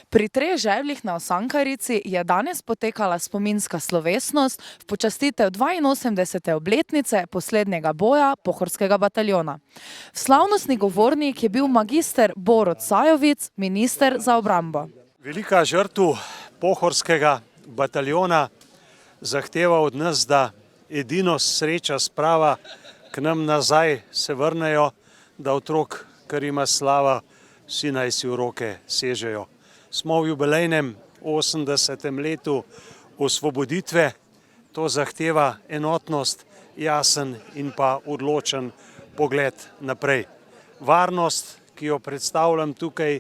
Pri Treh žebljih na Osankarici je danes potekala spominska slovesnost v počastitev 82. obletnice poslednjega boja Pohorskega bataljona. Slavnostni govornik je bil magister Borut Sajovic, minister za obrambo. Velika žrtev Pohorskega bataljona zahteva od nas, da edino sreča sprava k nam nazaj se vrnejo, da otrok, kar ima slava, vsi naj si v roke sežejo. Smo v jubilejnem 80. letu osvoboditve, to zahteva enotnost, jasen in pa odločen pogled naprej. Varnost, ki jo predstavljam tukaj,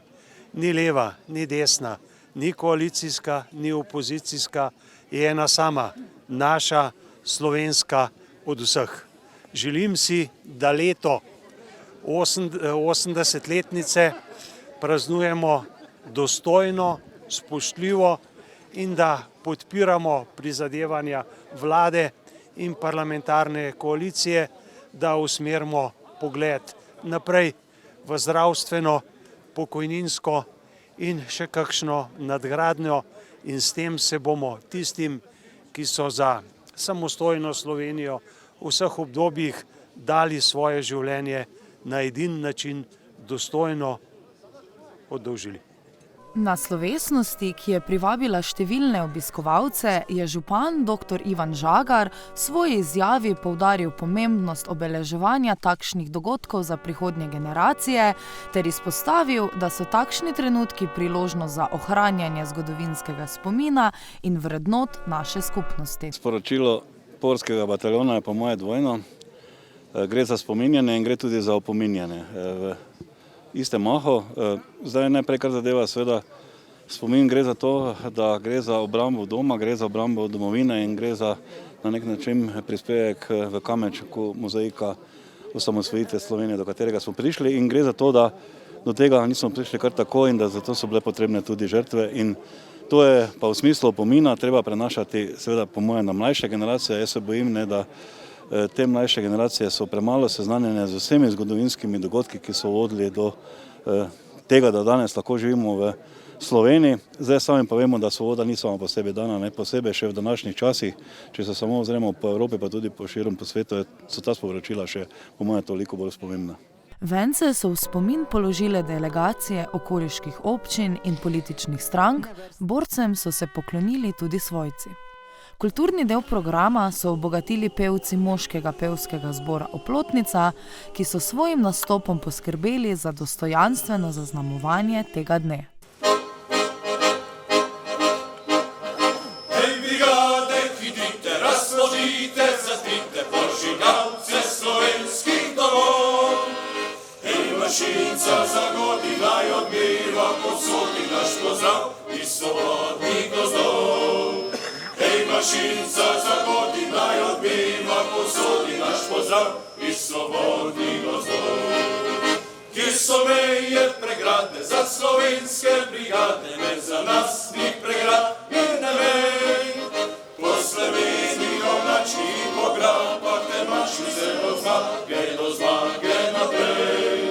ni leva, ni desna, ni koalicijska, ni opozicijska, je ena sama, naša, slovenska od vseh. Želim si, da leto 80-letnice praznujemo dostojno, spoštljivo in da podpiramo prizadevanja vlade in parlamentarne koalicije, da usmerimo pogled naprej v zdravstveno, pokojninsko in še kakšno nadgradnjo, in s tem se bomo tistim, ki so za samostojno Slovenijo v vseh obdobjih dali svoje življenje, na edin način dostojno oddolžili. Na slovesnosti, ki je privabila številne obiskovalce, je župan dr. Ivan Žagar v svoji izjavi poudaril pomembnost obeleževanja takšnih dogodkov za prihodnje generacije ter izpostavil, da so takšni trenutki priložnost za ohranjanje zgodovinskega spomina in vrednot naše skupnosti. Sporočilo Pohorskega bataljona je po moje dvojno. Gre za spominjanje in gre tudi za opominjanje. V istem mahu. Zdaj najprej, kar zadeva seveda spomin, gre za to, da gre za obrambo doma, gre za obrambo domovine in gre za na nek način prispevek v kamenčku mozaika osamosvojitve Slovenije, do katerega smo prišli, in gre za to, da do tega nismo prišli kar tako in da zato so bile potrebne tudi žrtve, in to je pa v smislu opomina treba prenašati seveda po moje na mlajše generacije. Jaz se bojim, da te mlajše generacije so premalo seznanjene z vsemi zgodovinskimi dogodki, ki so vodili do tega, da danes lahko živimo v Sloveniji. Zdaj sami pa vemo, da svoboda ni samo po sebi dana, ne posebej še v današnjih časih. Če se samo ozremo po Evropi, pa tudi po širom po svetu, so ta sporočila še po moje toliko bolj pomembna. Vence so v spomin položile delegacije okoliških občin in političnih strank, borcem so se poklonili tudi svojci. Kulturni del programa so obogatili pevci moškega pevskega zbora Oplotnica, ki so svojim nastopom poskrbeli za dostojanstveno zaznamovanje tega dne. Hej brigade, hitite, razložite, zastrite požigalce slovenskih domov. Hej mašinca zagodi, naj odmeva, posodi naš pozdrav iz svobodnih gozdov. Hej mašinca zagodi, naj odmeva, posodi naš pozdrav iz svobodnih gozdov. Kje so meje pregrade za slovenske brigade, ne za nas ni pregrad in ne mej. Po Sloveniji oblači po grapah, te maši se do zmage naprej.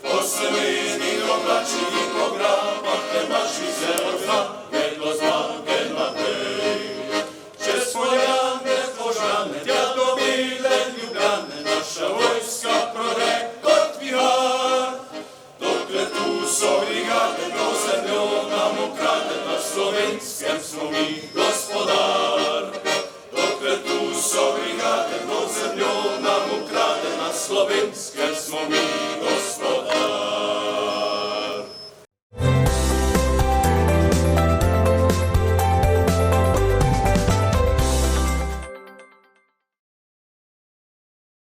Po Sloveniji oblači po grapah, te maši se do zmage naprej. Čez Poljane, Požane, tja do Bile Ljubljane, naša vojska prode kot vihar. Dokler tu so brigade, do zemljo nam ukrade, na Slovenskem smo mi gospodar. Dokler tu so brigade, do zemljo nam ukrade, na Slovenskem smo mi